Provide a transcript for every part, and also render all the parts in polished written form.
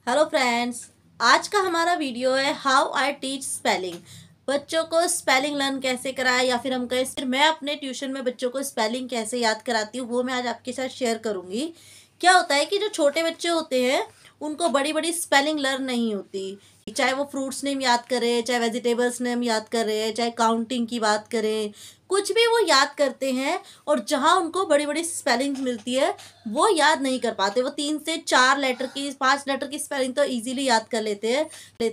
Hello friends, आज का हमारा वीडियो है हाउ आई टीच स्पेलिंग। बच्चों को स्पेलिंग लर्न कैसे कराएं, या फिर हम कहें फिर मैं अपने ट्यूशन में बच्चों को स्पेलिंग कैसे याद कराती हूँ, वो मैं आज आपके साथ शेयर करूँगी। क्या होता है कि जो छोटे बच्चे होते हैं उनको बड़ी बड़ी स्पेलिंग लर्न नहीं होती। चाहे वो फ्रूट्स नेम याद करें, चाहे वेजिटेबल्स नेम याद करें, चाहे काउंटिंग की बात करें, कुछ भी वो याद करते हैं। और जहाँ उनको बड़ी बड़ी स्पेलिंग मिलती है वो याद नहीं कर पाते। वो 3 से 4 लेटर की 5 लेटर की स्पेलिंग तो इजीली याद कर लेते हैं।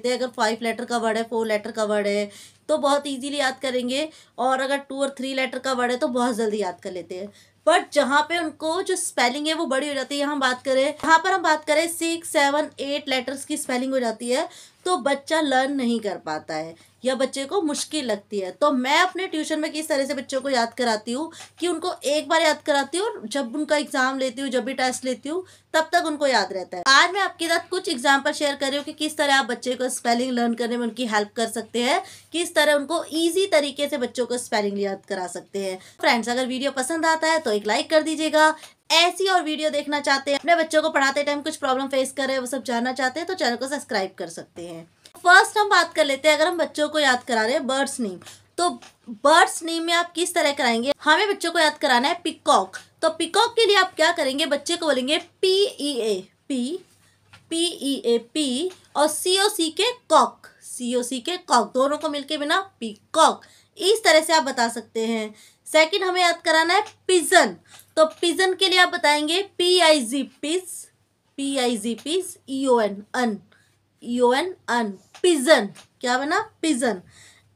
अगर 5 लेटर का वर्ड है, 4 लेटर का वर्ड है तो बहुत इजीली याद करेंगे। और अगर 2 और 3 लेटर का वर्ड है तो बहुत जल्दी याद कर लेते हैं। बट जहाँ पे उनको जो स्पेलिंग है वो बड़ी हो जाती है, यहाँ पर हम बात करें 6, 7, 8 लेटर्स की स्पेलिंग हो जाती है, तो बच्चा लर्न नहीं कर पाता है या बच्चे को मुश्किल लगती है। तो मैं अपने ट्यूशन में किस तरह से बच्चों को याद कराती हूँ कि उनको एक बार याद कराती हूँ और जब उनका एग्जाम लेती हूँ, जब भी टेस्ट लेती हूँ, तब तक उनको याद रहता है। आज मैं आपके साथ कुछ एग्जाम्पल शेयर कर रही हूँ कि किस तरह आप बच्चे को स्पेलिंग लर्न करने में उनकी हेल्प कर सकते हैं, किस तरह उनको ईजी तरीके से बच्चों को स्पेलिंग याद करा सकते हैं। फ्रेंड्स, अगर वीडियो पसंद आता है तो एक लाइक कर दीजिएगा। ऐसी और वीडियो देखना चाहते हैं, अपने बच्चों को पढ़ाते टाइम कुछ प्रॉब्लम फेस कर रहे हैं, वो सब जानना चाहते हैं, तो चैनल को सब्सक्राइब कर सकते हैं। फर्स्ट हम बात कर लेते हैं, अगर हम बच्चों को याद करा रहे हैं बर्ड्स नेम, तो बर्ड्स नेम में आप किस तरह कराएंगे। हमें बच्चों को याद कराना है पिकॉक, तो पिकॉक के लिए आप क्या करेंगे, बच्चे को बोलेंगे पी और सी ओ सी के कॉक, दोनों को मिलके बिना पिकॉक, इस तरह से आप बता सकते हैं। सेकंड हमें याद कराना है पिजन, तो पिजन के लिए आप बताएंगे P I ji पिज on pigeon, क्या बना पिजन।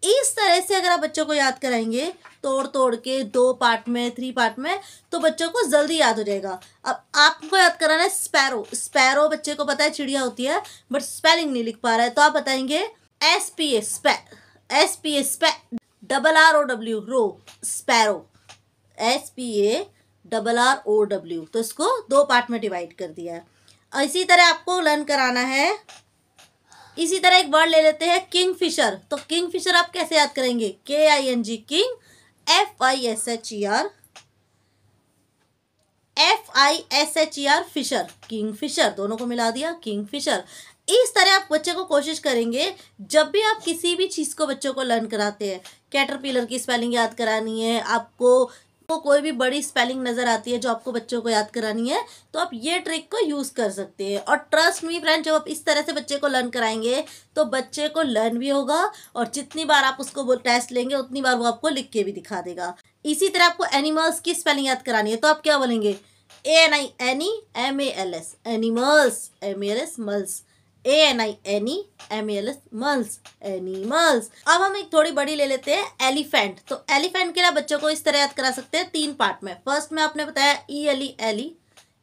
इस तरह से अगर आप बच्चों को याद कराएंगे तोड़ तोड़ के 2 पार्ट में, 3 पार्ट में, तो बच्चों को जल्दी याद हो जाएगा। अब आपको याद कराना है स्पैरो बच्चे को पता है चिड़िया होती है, बट स्पेलिंग नहीं लिख पा रहा है, तो आप बताएंगे S P A double R O W row, sparrow, SPARROW, तो इसको 2 पार्ट में डिवाइड कर दिया है। इसी तरह आपको लर्न कराना है। इसी तरह एक वर्ड ले लेते हैं किंगफिशर, तो किंगफिशर आप कैसे याद करेंगे, KING king, FISHER fisher, kingfisher, दोनों को मिला दिया किंगफिशर। इस तरह आप बच्चे को कोशिश करेंगे, जब भी आप किसी भी चीज़ को बच्चों को लर्न कराते हैं, कैटरपिलर की स्पेलिंग याद करानी है आपको, कोई भी बड़ी स्पेलिंग नज़र आती है जो आपको बच्चों को याद करानी है, तो आप ये ट्रिक को यूज़ कर सकते हैं। और ट्रस्ट मी फ्रेंड, जब आप इस तरह से बच्चे को लर्न कराएंगे तो बच्चे को लर्न भी होगा, और जितनी बार आप उसको वो टेस्ट लेंगे उतनी बार वो आपको लिख के भी दिखा देगा। इसी तरह आपको एनिमल्स की स्पेलिंग याद करानी है, तो आप क्या बोलेंगे, ANIMALS, animals, MALS mulls, ANINEMALS mulls, animals. अब हम एक थोड़ी बड़ी ले लेते हैं एलिफेंट, तो एलिफेंट के लिए बच्चों को इस तरह याद करा सकते हैं 3 पार्ट में। फर्स्ट में आपने बताया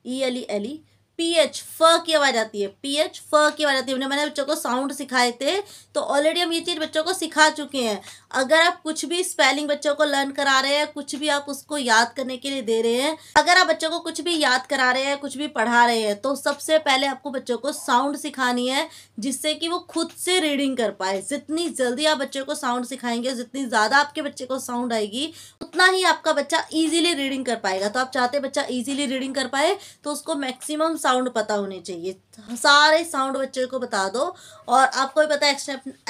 ELE PH फ की आवाज आती है, PH फ की आवाज आती है। मैंने बच्चों को साउंड सिखाए थे, तो ऑलरेडी हम ये चीज़ बच्चों को सिखा चुके हैं। अगर आप कुछ भी स्पेलिंग बच्चों को लर्न करा रहे हैं, कुछ भी आप उसको याद करने के लिए दे रहे हैं, अगर आप बच्चों को कुछ भी याद करा रहे हैं, कुछ भी पढ़ा रहे हैं, तो सबसे पहले आपको बच्चों को साउंड सिखानी है, जिससे कि वो खुद से रीडिंग कर पाए। जितनी जल्दी आप बच्चों को साउंड सिखाएंगे, जितनी ज़्यादा आपके बच्चे को साउंड आएगी, उतना ही आपका बच्चा इजीली रीडिंग कर पाएगा। तो आप चाहते हैं बच्चा इजीली रीडिंग कर पाए, तो उसको मैक्सिमम साउंड पता होने चाहिए। सारे साउंड बच्चे को बता दो। और आपको भी पता है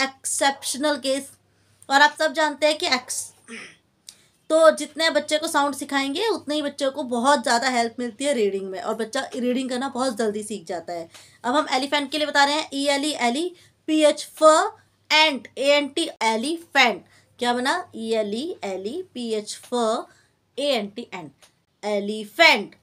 एक्सेप्शनल केस, और आप सब जानते हैं कि तो जितने बच्चे को साउंड सिखाएंगे उतने ही बच्चों को बहुत ज़्यादा हेल्प मिलती है रीडिंग में, और बच्चा रीडिंग करना बहुत जल्दी सीख जाता है। अब हम एलिफेंट के लिए बता रहे हैं ELE PH फ एंट ANT एलिफेंट, क्या बना ELE PH फ ANT एलिफेंट।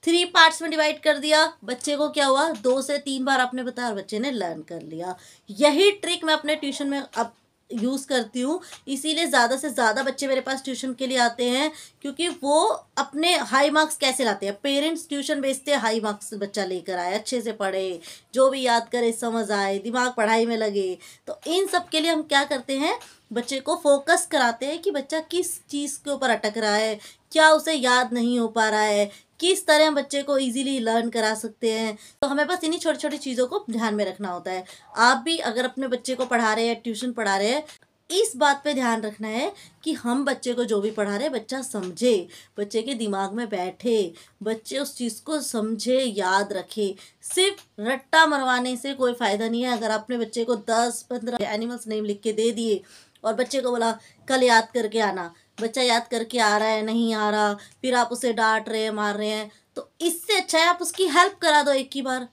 3 पार्ट्स में डिवाइड कर दिया, बच्चे को क्या हुआ, 2 से 3 बार आपने बताया और बच्चे ने लर्न कर लिया। यही ट्रिक मैं अपने ट्यूशन में अब यूज़ करती हूँ, इसीलिए ज़्यादा से ज़्यादा बच्चे मेरे पास ट्यूशन के लिए आते हैं, क्योंकि वो अपने हाई मार्क्स कैसे लाते हैं, पेरेंट्स ट्यूशन भेजते हैं हाई मार्क्स बच्चा लेकर आए, अच्छे से पढ़े, जो भी याद करे समझ आए, दिमाग पढ़ाई में लगे। तो इन सब के लिए हम क्या करते हैं, बच्चे को फोकस कराते हैं कि बच्चा किस चीज़ के ऊपर अटक रहा है, क्या उसे याद नहीं हो पा रहा है, किस तरह हम बच्चे को इजीली लर्न करा सकते हैं। तो हमें बस इन्हीं छोटी छोटी चीज़ों को ध्यान में रखना होता है। आप भी अगर अपने बच्चे को पढ़ा रहे हैं, ट्यूशन पढ़ा रहे हैं, इस बात पे ध्यान रखना है कि हम बच्चे को जो भी पढ़ा रहे हैं बच्चा समझे, बच्चे के दिमाग में बैठे, बच्चे उस चीज़ को समझे, याद रखे। सिर्फ रट्टा मरवाने से कोई फ़ायदा नहीं है। अगर आपने बच्चे को 10-15 एनिमल्स नेम लिख के दे दिए और बच्चे को बोला कल याद करके आना, बच्चा याद करके आ रहा है, नहीं आ रहा, फिर आप उसे डांट रहे हैं, मार रहे हैं, तो इससे अच्छा है आप उसकी हेल्प करा दो एक ही बार।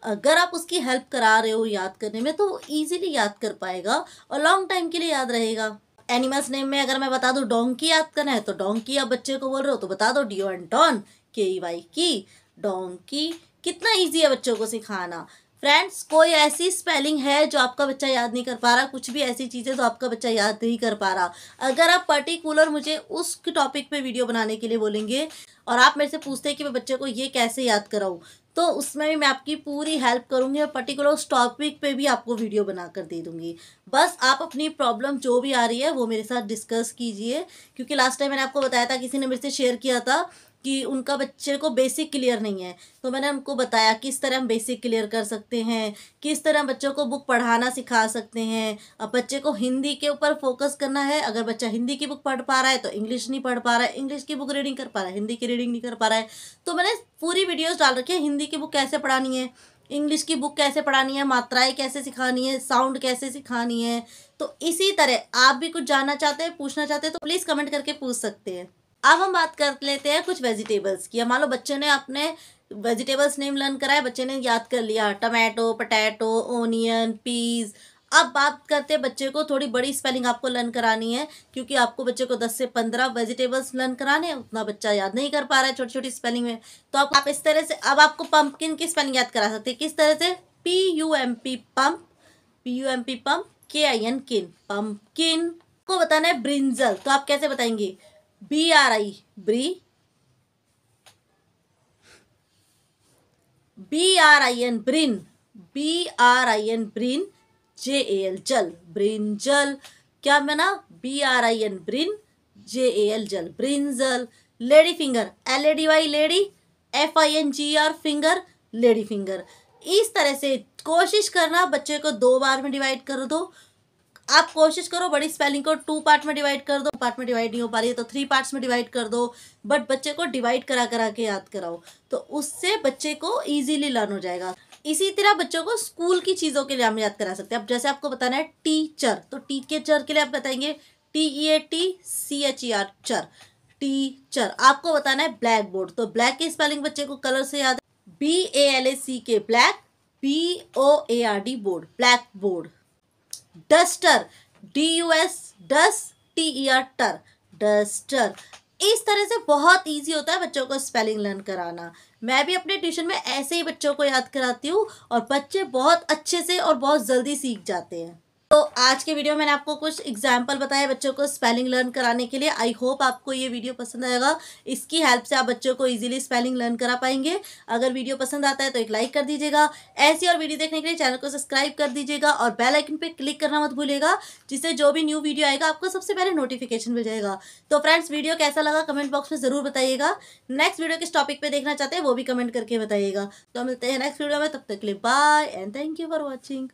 अगर आप उसकी हेल्प करा रहे हो याद करने में तो वो ईजिली याद कर पाएगा और लॉन्ग टाइम के लिए याद रहेगा। एनिमल्स नेम में अगर मैं बता दूं डोंकी याद करना है तो डोंकी, आप बच्चे को बोल रहे हो तो बता दो डियो एंड डॉन, KEY की, डोंकी। कितना ईजी है बच्चों को सिखाना। फ्रेंड्स, कोई ऐसी स्पेलिंग है जो आपका बच्चा याद नहीं कर पा रहा, कुछ भी ऐसी चीज़ है जो आपका बच्चा याद नहीं कर पा रहा, अगर आप पर्टिकुलर मुझे उस टॉपिक पे वीडियो बनाने के लिए बोलेंगे और आप मेरे से पूछते हैं कि मैं बच्चे को ये कैसे याद कराऊँ, तो उसमें भी मैं आपकी पूरी हेल्प करूँगी और पर्टिकुलर उस टॉपिक पे भी आपको वीडियो बना कर दे दूँगी। बस आप अपनी प्रॉब्लम जो भी आ रही है वो मेरे साथ डिस्कस कीजिए, क्योंकि लास्ट टाइम मैंने आपको बताया था, किसी ने मेरे से शेयर किया था कि उनका बच्चे को बेसिक क्लियर नहीं है, तो मैंने उनको बताया किस तरह हम बेसिक क्लियर कर सकते हैं, किस तरह बच्चों को बुक पढ़ाना सिखा सकते हैं। अब बच्चे को हिंदी के ऊपर फोकस करना है, अगर बच्चा हिंदी की बुक पढ़ पा रहा है तो इंग्लिश नहीं पढ़ पा रहा है, इंग्लिश की बुक रीडिंग कर पा रहा है, हिंदी की रीडिंग नहीं कर पा रहा है, तो मैंने पूरी वीडियोज़ डाल रखी है, हिंदी की बुक कैसे पढ़ानी है, इंग्लिश की बुक कैसे पढ़ानी है, मात्राएँ कैसे सिखानी है, साउंड कैसे सिखानी है। तो इसी तरह आप भी कुछ जानना चाहते हैं, पूछना चाहते हैं तो प्लीज़ कमेंट करके पूछ सकते हैं। अब हम बात कर लेते हैं कुछ वेजिटेबल्स की। मान लो बच्चे ने अपने वेजिटेबल्स नेम लर्न करा है, बच्चे ने याद कर लिया टमाटो, पोटैटो, ओनियन, पीस। अब बात करते हैं बच्चे को थोड़ी बड़ी स्पेलिंग आपको लर्न करानी है, क्योंकि आपको बच्चे को 10 से 15 वेजिटेबल्स लर्न कराने हैं, उतना बच्चा याद नहीं कर पा रहा है छोटी छोटी स्पेलिंग में। तो आप इस तरह से, अब आपको पंपकिन की स्पेलिंग याद करा सकते हैं। किस तरह से? PUMP pump, PUMP pump, KIN किन, पंपकिन। को बताना है ब्रिंजल, तो आप कैसे बताएंगे? BRI ब्री, BRIN Brin, BRIN Brin, JAL जल, ब्रिंजल। क्या बना? BRIN ब्रिन, JAL जल, brinjal. Lady finger, LADY lady, FINGR finger, lady finger. इस तरह से कोशिश करना बच्चे को 2 बार में डिवाइड कर दो। आप कोशिश करो बड़ी स्पेलिंग को 2 पार्ट में डिवाइड कर दो, पार्ट में डिवाइड नहीं हो पा रही है तो 3 पार्ट्स में डिवाइड कर दो, बट बच्चे को डिवाइड करा करा के याद कराओ, तो उससे बच्चे को इजीली लर्न हो जाएगा। इसी तरह बच्चों को स्कूल की चीज़ों के लिए हम याद करा सकते हैं। अब जैसे आपको बताना है टीचर, तो टीचर के लिए आप बताएंगे TEATCHER चर, टीचर। आपको बताना है ब्लैक बोर्ड, तो ब्लैक की स्पेलिंग बच्चे को कलर से याद है, BALACK black, BOARD board, black board. Duster, DUS dust, TER टर, डस्टर। इस तरह से बहुत इजी होता है बच्चों को स्पेलिंग लर्न कराना। मैं भी अपने ट्यूशन में ऐसे ही बच्चों को याद कराती हूँ और बच्चे बहुत अच्छे से और बहुत जल्दी सीख जाते हैं। तो आज के वीडियो में मैंने आपको कुछ एग्जाम्पल बताए बच्चों को स्पेलिंग लर्न कराने के लिए। आई होप आपको ये वीडियो पसंद आएगा। इसकी हेल्प से आप बच्चों को इजीली स्पेलिंग लर्न करा पाएंगे। अगर वीडियो पसंद आता है तो एक लाइक कर दीजिएगा। ऐसी और वीडियो देखने के लिए चैनल को सब्सक्राइब कर दीजिएगा और बेल आइकन पे क्लिक करना मत भूलिएगा, जिससे जो भी न्यू वीडियो आएगा आपको सबसे पहले नोटिफिकेशन मिल जाएगा। तो फ्रेंड्स, वीडियो कैसा लगा कमेंट बॉक्स में ज़रूर बताइएगा। नेक्स्ट वीडियो किस टॉपिक पर देखना चाहते हैं वो भी कमेंट करके बताइएगा। तो मिलते हैं नेक्स्ट वीडियो में, तब तक के लिए bye and thank you for watching.